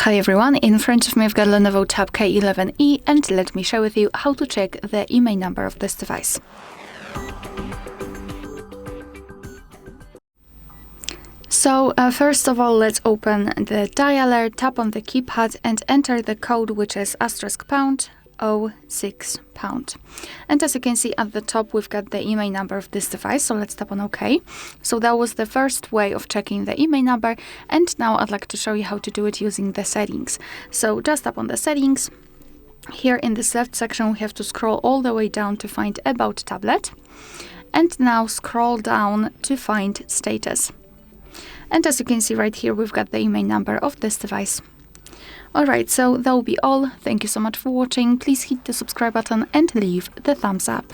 Hi everyone, in front of me I've got LENOVO Tab K11E, and let me share with you how to check the IMEI number of this device. So first of all, let's open the dialer, tap on the keypad and enter the code, which is *##06#. And as you can see at the top, we've got the IMEI number of this device, so let's tap on OK. So that was the first way of checking the IMEI number, and now I'd like to show you how to do it using the settings. So just tap on the settings. Here in this left section, we have to scroll all the way down to find About Tablet, and now scroll down to find Status. And as you can see right here, we've got the IMEI number of this device. Alright, so that will be all. Thank you so much for watching. Please hit the subscribe button and leave the thumbs up.